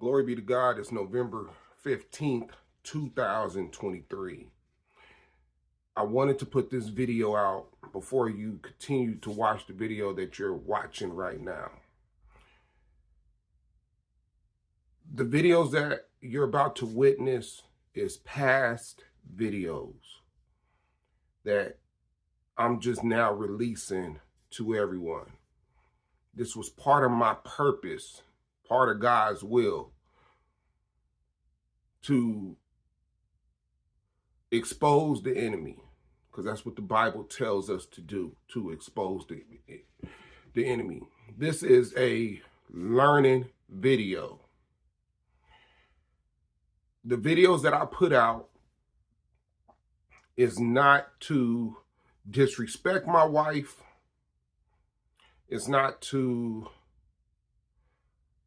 Glory be to God. It's November 15th, 2023. I wanted to put this video out before you continue to watch the video that you're watching right now. The videos that you're about to witness is past videos that I'm just now releasing to everyone. This was part of my purpose, part of God's will, to expose the enemy, because that's what the Bible tells us to do, to expose the enemy. This is a learning video. The videos that I put out is not to disrespect my wife. It's not to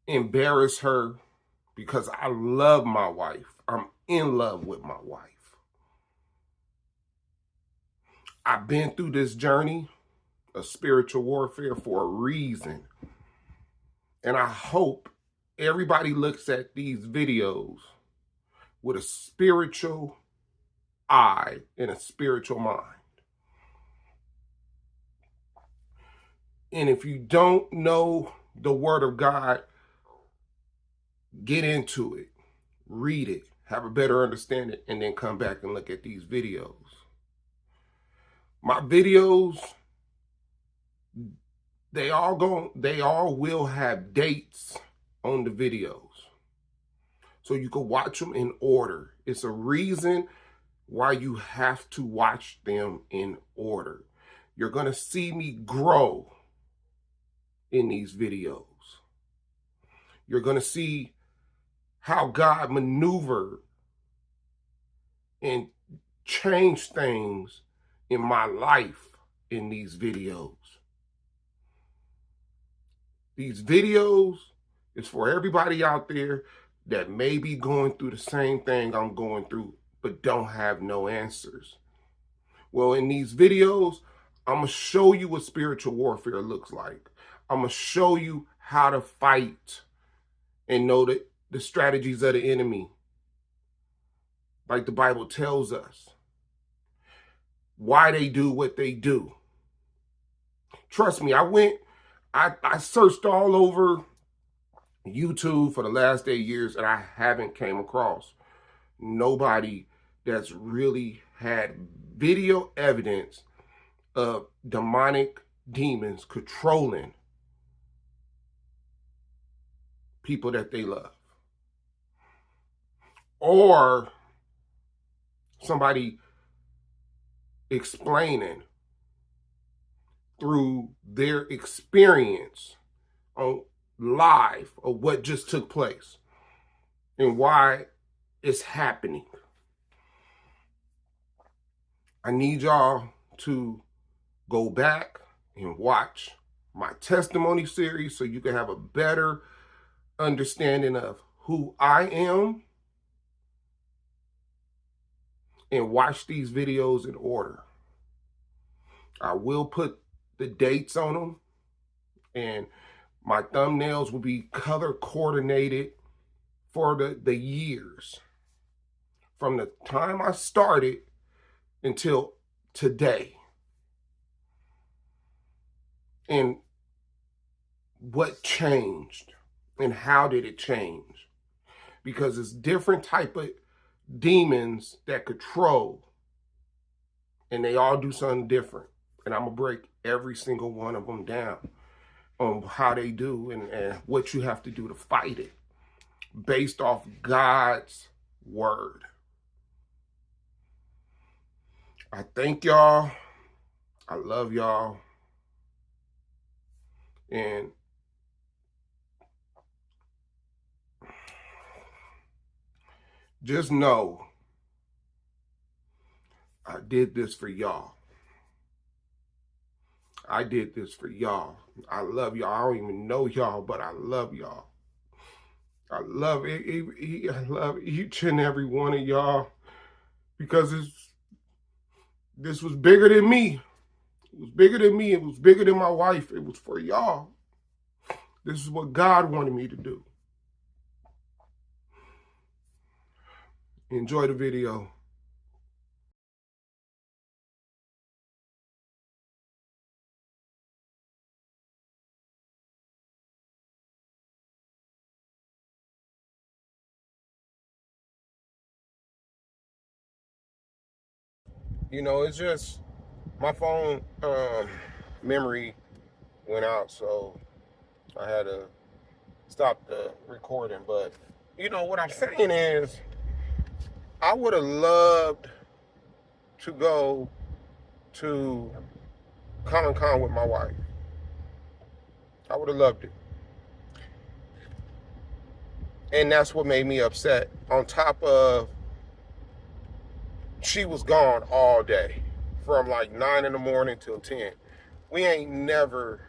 embarrass her, because I love my wife. I'm in love with my wife. I've been through this journey of spiritual warfare for a reason. And I hope everybody looks at these videos with a spiritual eye and a spiritual mind. And if you don't know the Word of God, get into it, read it, have a better understanding, and then come back and look at these videos. My videos, they all will have dates on the videos, so you can watch them in order. It's a reason why you have to watch them in order. You're going to see me grow in these videos. You're going to see how God maneuvered and changed things in my life in these videos. These videos is for everybody out there that may be going through the same thing I'm going through, but don't have no answers. Well, in these videos, I'm going to show you what spiritual warfare looks like. I'm going to show you how to fight and know the strategies of the enemy, like the Bible tells us. Why they do what they do. Trust me, I searched all over YouTube for the last 8 years, and I haven't came across nobody that's really had video evidence of demonic demons controlling people that they love, or somebody explaining through their experience on live of what just took place and why it's happening. I need y'all to go back and watch my testimony series so you can have a better understanding of who I am, and watch these videos in order. I will put the dates on them, and my thumbnails will be color coordinated for the years from the time I started until today, and what changed and how did it change, because it's different type of demons that control, and they all do something different, and I'm gonna break every single one of them down on how they do and what you have to do to fight it based off God's word. I thank y'all. I love y'all. And just know I did this for y'all. I did this for y'all. I love y'all. I don't even know y'all, but I love y'all. I love it. I love each and every one of y'all, because this was bigger than me. It was bigger than me. It was bigger than my wife. It was for y'all. This is what God wanted me to do. Enjoy the video. You know, it's just my phone memory went out, so I had to stop the recording. But you know what I'm saying is, I would have loved to go to Comic-Con with my wife. I would have loved it. And that's what made me upset. On top of, she was gone all day from like 9 in the morning till 10. We ain't never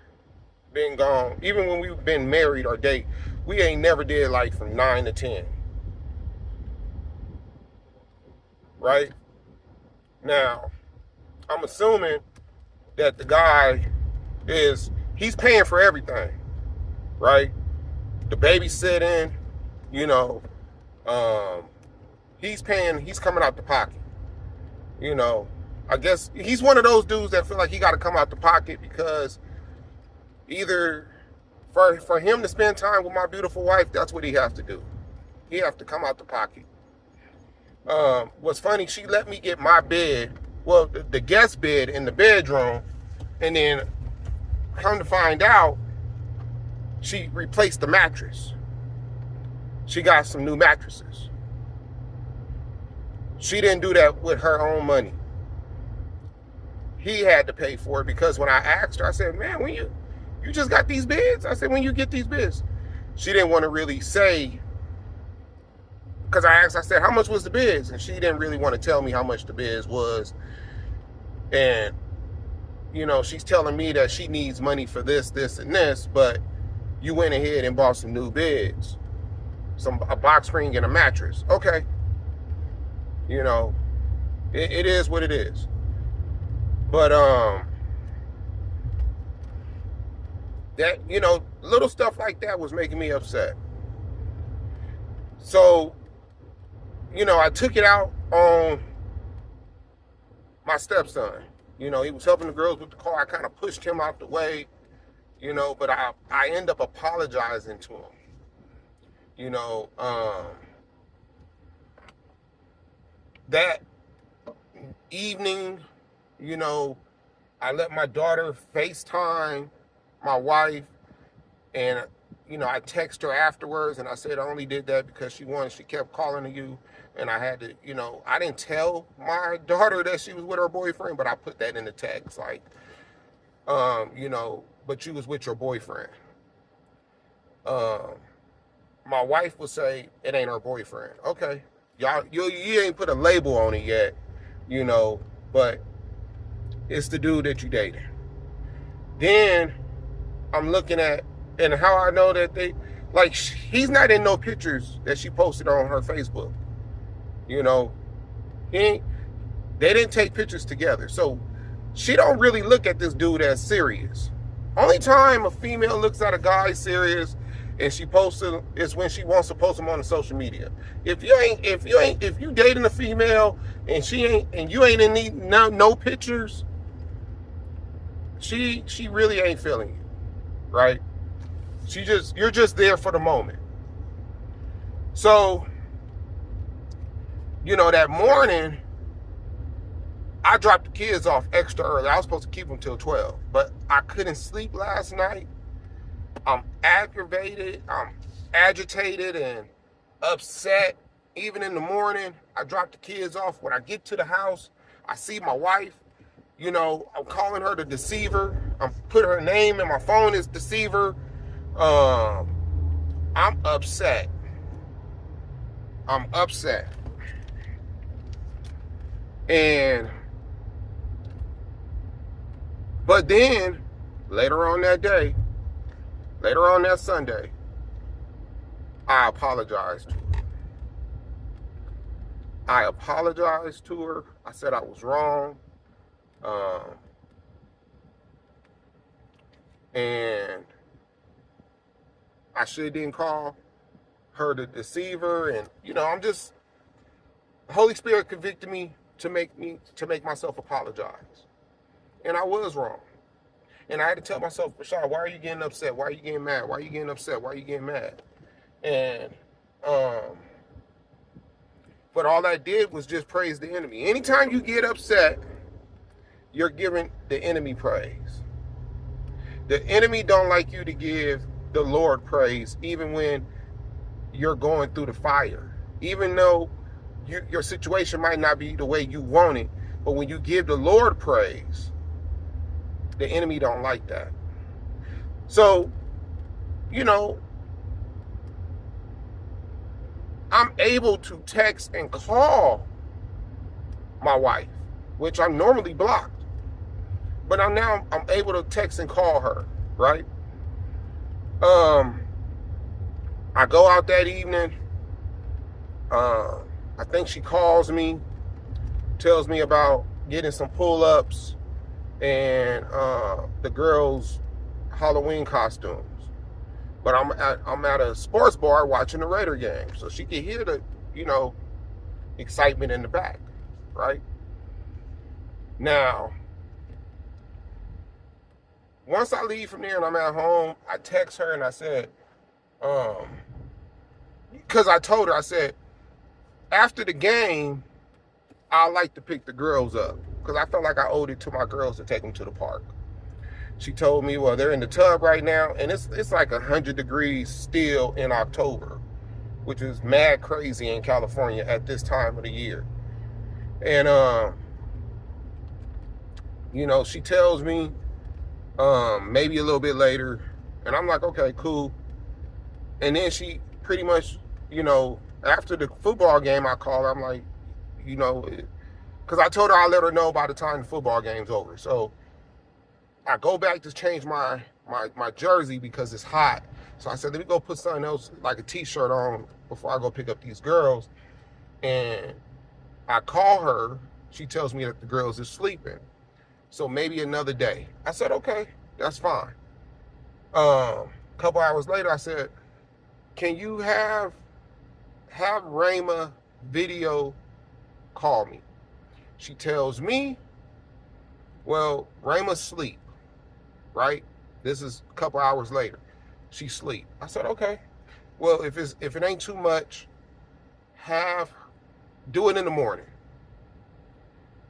been gone. Even when we've been married or date, we ain't never did like from 9 to 10. Right? Now, I'm assuming that the guy he's paying for everything. Right? The babysitting, you know, he's coming out the pocket. You know, I guess he's one of those dudes that feel like he got to come out the pocket because either for him to spend time with my beautiful wife, that's what he has to do. He has to come out the pocket. What's funny, she let me get my bed, well, the guest bed in the bedroom, and then come to find out, she replaced the mattress. She got some new mattresses. She didn't do that with her own money. He had to pay for it because when I asked her, I said, man, when you just got these beds? I said, when you get these beds? She didn't want to really say, because I asked, I said, how much was the beds? And she didn't really want to tell me how much the beds was. And, you know, she's telling me that she needs money for this, this, and this, but you went ahead and bought some new beds, a box spring and a mattress. Okay. You know, it is what it is. But, that, you know, little stuff like that was making me upset. So, you know, I took it out on my stepson. You know, he was helping the girls with the car. I kind of pushed him out the way, you know, but I end up apologizing to him. You know, that evening, you know, I let my daughter FaceTime my wife, and, you know, I text her afterwards, and I said I only did that because she kept calling you, and I had to, you know, I didn't tell my daughter that she was with her boyfriend, but I put that in the text, like, you know, but you was with your boyfriend. My wife would say, it ain't her boyfriend. Okay. Y'all, you ain't put a label on it yet, you know, but it's the dude that you dating. Then I'm looking at, and how I know that he's not in no pictures that she posted on her Facebook. You know, they didn't take pictures together. So she don't really look at this dude as serious. Only time a female looks at a guy serious and she posts him is when she wants to post him on the social media. If you dating a female and you ain't in no pictures, she really ain't feeling you, right? You're just there for the moment. So, you know, that morning, I dropped the kids off extra early. I was supposed to keep them till 12, but I couldn't sleep last night. I'm aggravated, I'm agitated and upset. Even in the morning, I dropped the kids off. When I get to the house, I see my wife. You know, I'm calling her the deceiver. I'm putting her name in my phone as deceiver. I'm upset. I'm upset. But then, later on that Sunday, I apologized to her. I said I was wrong. And I should didn't call her the deceiver. And, you know, Holy Spirit convicted me to make myself apologize. And I was wrong. And I had to tell myself, Rashad, why are you getting upset? Why are you getting mad? Why are you getting upset? Why are you getting mad? And but all I did was just praise the enemy. Anytime you get upset, you're giving the enemy praise. The enemy don't like you to give the Lord praise, even when you're going through the fire. Even though your situation might not be the way you want it, but when you give the Lord praise, the enemy don't like that. So, you know, I'm able to text and call my wife, which I'm normally blocked. But I'm able to text and call her, right? I go out that evening. I think she calls me, tells me about getting some pull-ups and the girls' Halloween costumes. But I'm at a sports bar watching the Raider game, so she can hear the, excitement in the back, right? Now, once I leave from there and I'm at home, I text her and I said, because I told her, I said, after the game, I like to pick the girls up because I felt like I owed it to my girls to take them to the park. She told me, well, they're in the tub right now, and it's like 100 degrees still in October, which is mad crazy in California at this time of the year. And, she tells me maybe a little bit later, and I'm like, okay, cool. And then she pretty much, after the football game, I call her, I'm like, because I told her I'll let her know by the time the football game's over. So I go back to change my jersey because it's hot. So I said, let me go put something else, like a t-shirt on before I go pick up these girls. And I call her. She tells me that the girls are sleeping. So maybe another day. I said, okay, that's fine. A couple hours later, I said, can you have Rayma video call me? She tells me, well, Rayma's asleep, right? This is a couple hours later. She's asleep. I said, okay. Well, if it ain't too much, do it in the morning.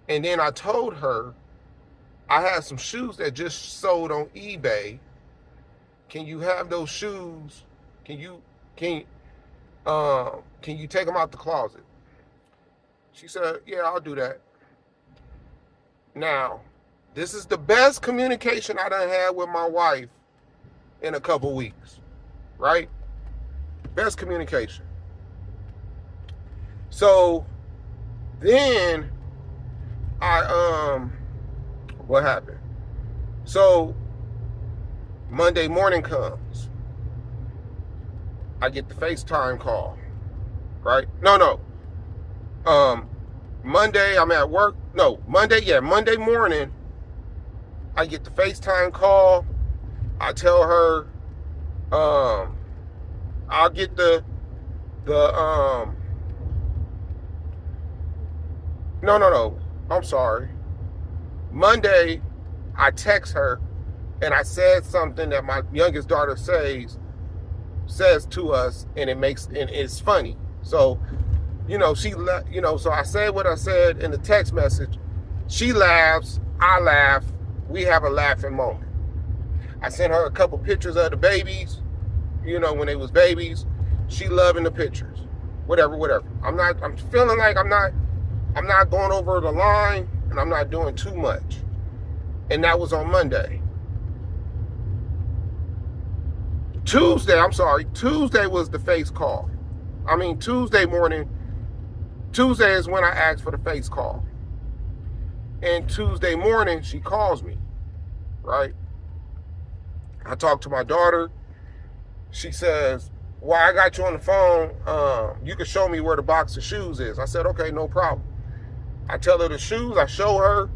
And then I told her I had some shoes that just sold on eBay. Can you have those shoes? Can you take them out the closet? She said, yeah, I'll do that. Now, this is the best communication I done had with my wife in a couple weeks, right? Best communication. So then what happened? So Monday morning comes. I get the FaceTime call, right? No. Monday, I'm at work. No, Monday morning, I get the FaceTime call. I tell her, I'll get no. I'm sorry. Monday, I text her and I said something that my youngest daughter says to us, and it's funny. So, so I said what I said in the text message. She laughs, I laugh, we have a laughing moment. I sent her a couple pictures of the babies, when they was babies. She loving the pictures. Whatever. I'm feeling like I'm not going over the line, and I'm not doing too much. And that was on Monday. Tuesday was the face call. Tuesday morning. Tuesday is when I asked for the face call. And Tuesday morning, she calls me, right? I talk to my daughter. She says, well, I got you on the phone. You can show me where the box of shoes is. I said, okay, no problem. I tell her the shoes. I show her.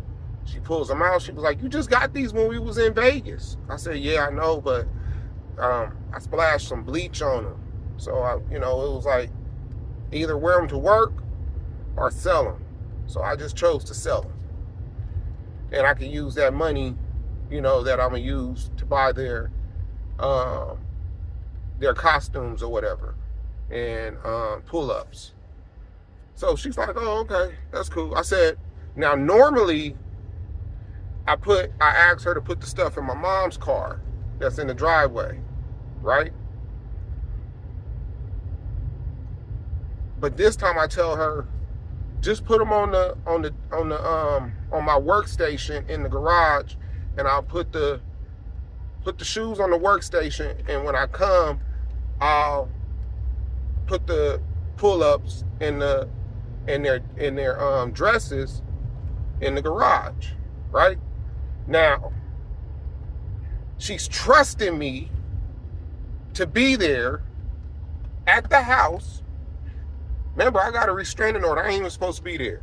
She pulls them out. She was like, you just got these when we was in Vegas. I said, yeah, I know, but I splashed some bleach on them. So, it was like either wear them to work or sell them. So I just chose to sell them. And I can use that money, you know, that I'm gonna use to buy their costumes or whatever, and pull-ups. So she's like, oh, okay, that's cool. I said, now normally I asked her to put the stuff in my mom's car that's in the driveway, right? But this time I tell her, just put them on my workstation in the garage, and I'll put the shoes on the workstation, and when I come, I'll put the pull-ups in their dresses in the garage, right? Now, she's trusting me to be there at the house. Remember, I got a restraining order. I ain't even supposed to be there.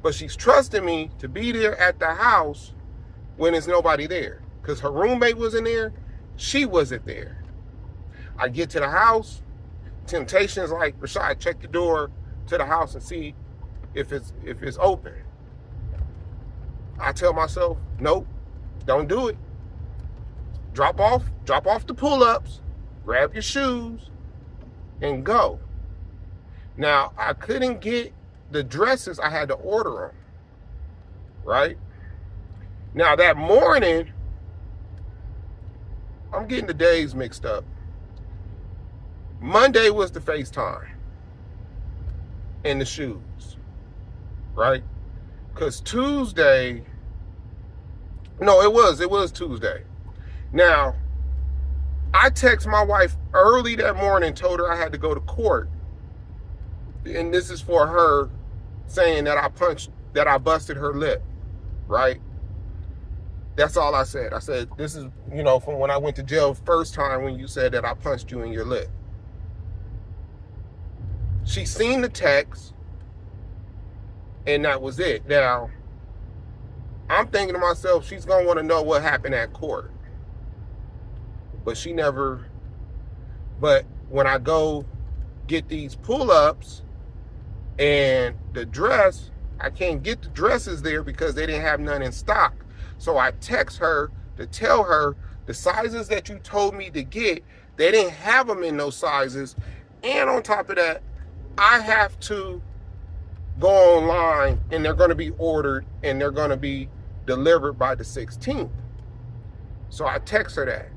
But she's trusting me to be there at the house when there's nobody there. Because her roommate wasn't there. She wasn't there. I get to the house. Temptation's like, Rashad, check the door to the house and see if it's open. I tell myself, nope, don't do it. Drop off the pull-ups, grab your shoes, and go. Now, I couldn't get the dresses. I had to order them, right? Now, that morning, I'm getting the days mixed up. Monday was the FaceTime and the shoes, right? Because Tuesday, no, it was Tuesday. Now, I text my wife early that morning, told her I had to go to court. And this is for her saying that I busted her lip, right? That's all I said. I said, this is, you know, from when I went to jail first time when you said that I punched you in your lip. She seen the text, and that was it. Now, I'm thinking to myself, she's going to want to know what happened at court. But she never, but when I go get these pull-ups and the dress, I can't get the dresses there because they didn't have none in stock. So I text her to tell her the sizes that you told me to get, they didn't have them in those sizes. And on top of that, I have to go online and they're going to be ordered and they're going to be delivered by the 16th. So I text her that.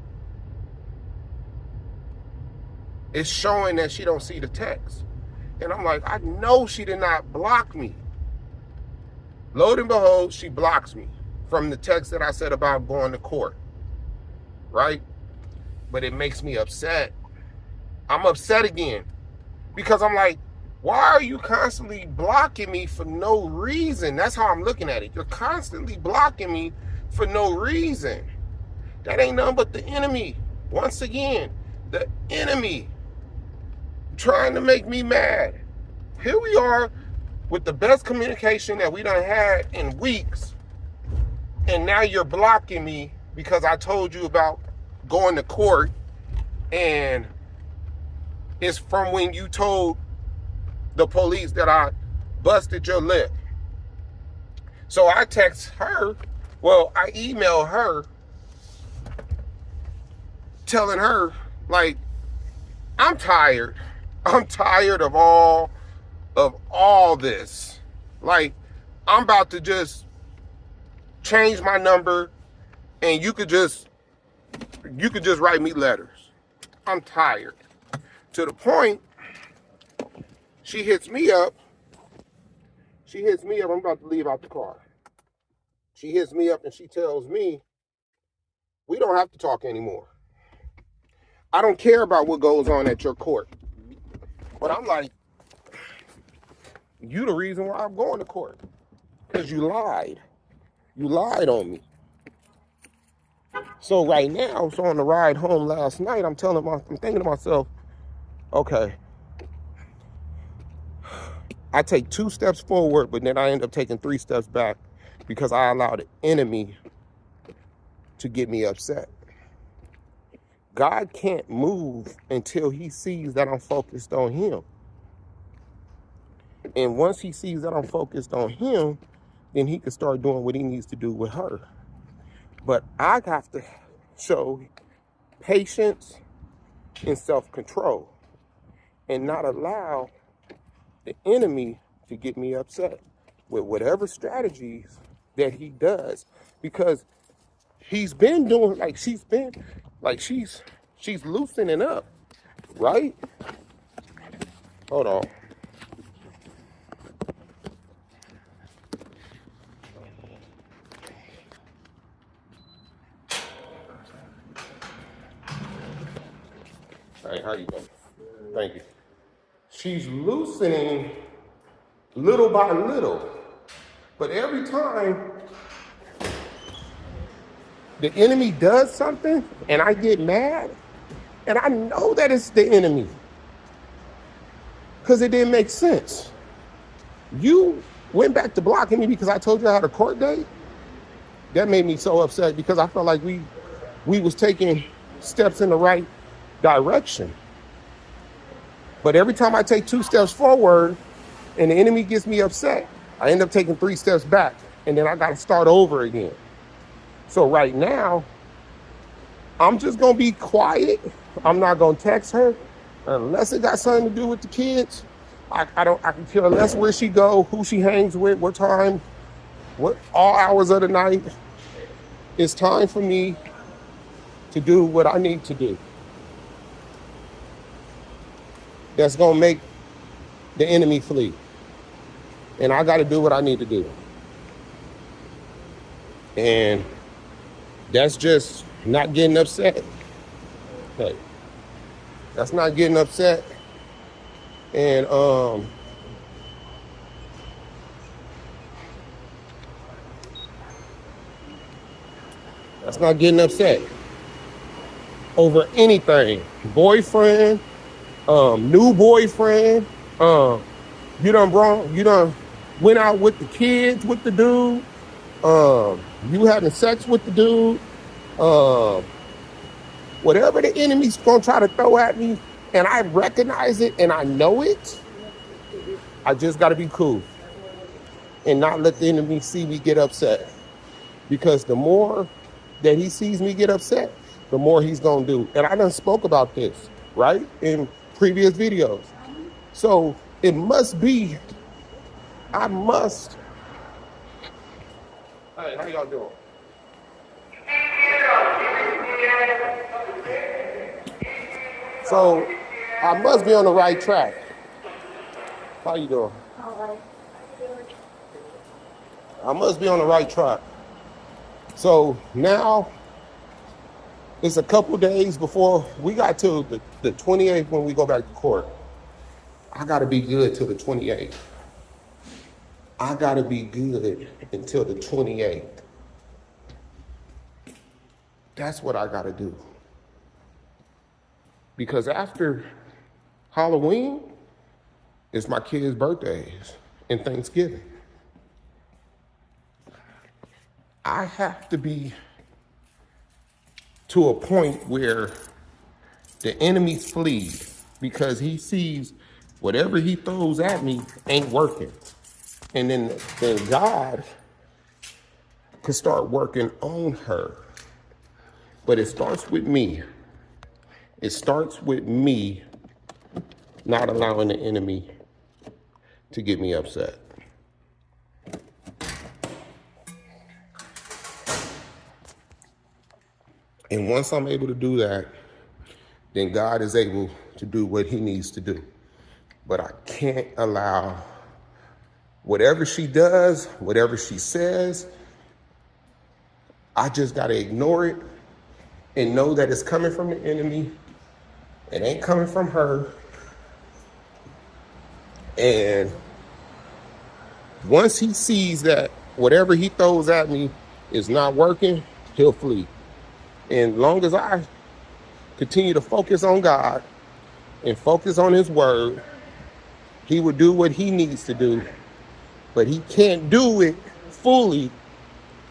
It's showing that she don't see the text. And I'm like, I know she did not block me. Lo and behold, she blocks me from the text that I said about going to court, right? But it makes me upset. I'm upset again because I'm like, why are you constantly blocking me for no reason? That's how I'm looking at it. You're constantly blocking me for no reason. That ain't nothing but the enemy. Once again, the enemy trying to make me mad. Here we are with the best communication that we done had in weeks. And now you're blocking me because I told you about going to court, and it's from when you told the police that I busted your lip. So I text her, well, I email her telling her, like, I'm tired. I'm tired of all this. Like, I'm about to just change my number and you could just write me letters. I'm tired. To the point, she hits me up. I'm about to leave out the car. She hits me up and she tells me, we don't have to talk anymore. I don't care about what goes on at your court. But I'm like, you the reason why I'm going to court. Because you lied. You lied on me. So right now, so on the ride home last night, I'm thinking to myself, okay, I take 2 steps forward, but then I end up taking 3 steps back because I allowed the enemy to get me upset. God can't move until he sees that I'm focused on him. And once he sees that I'm focused on him, then he can start doing what he needs to do with her. But I have to show patience and self-control and not allow the enemy to get me upset with whatever strategies that he does, because he's been doing, like, she's loosening up, right? Hold on. All right, how you doing? Thank you. She's loosening little by little, but every time the enemy does something and I get mad, and I know that it's the enemy because it didn't make sense. You went back to blocking me because I told you I had a court date. That made me so upset because I felt like we was taking steps in the right direction. But every time I take 2 steps forward and the enemy gets me upset, I end up taking 3 steps back, and then I got to start over again. So right now, I'm just going to be quiet. I'm not going to text her unless it got something to do with the kids. I can care less where she go, who she hangs with, what time, what all hours of the night. It's time for me to do what I need to do. That's going to make the enemy flee. And I got to do what I need to do. And that's just not getting upset. Okay. That's not getting upset. And that's not getting upset over anything. Boyfriend, new boyfriend, you done went out with the kids with the dude, you having sex with the dude, whatever the enemy's gonna try to throw at me, and I recognize it and I know it, I just gotta be cool and not let the enemy see me get upset. Because the more that he sees me get upset, the more he's gonna do. And I done spoke about this, right, in previous videos. So it must be, I must. Hey, how y'all doing? So I must be on the right track. How you doing? All right. I must be on the right track. So now it's a couple days before we got to the 28th when we go back to court. I got to be good till the 28th. I got to be good until the 28th. That's what I got to do. Because after Halloween, it's my kids' birthdays and Thanksgiving. I have to be to a point where the enemy flees because he sees whatever he throws at me ain't working. And then God can start working on her. But it starts with me. It starts with me not allowing the enemy to get me upset. And once I'm able to do that, then God is able to do what he needs to do. But I can't allow whatever she does, whatever she says, I just got to ignore it and know that it's coming from the enemy. It ain't coming from her. And once he sees that whatever he throws at me is not working, he'll flee. And long as I continue to focus on God and focus on his word, he will do what he needs to do. But he can't do it fully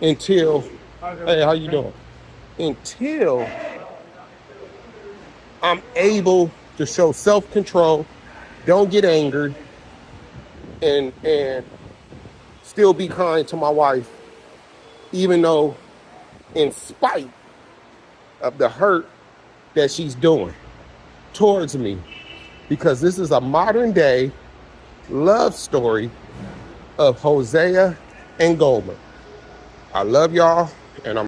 until, hey, how you doing? Until I'm able to show self-control, don't get angered, and still be kind to my wife, even though in spite of the hurt that she's doing towards me, because this is a modern day love story of Hosea and Gomer. I love y'all, and I'm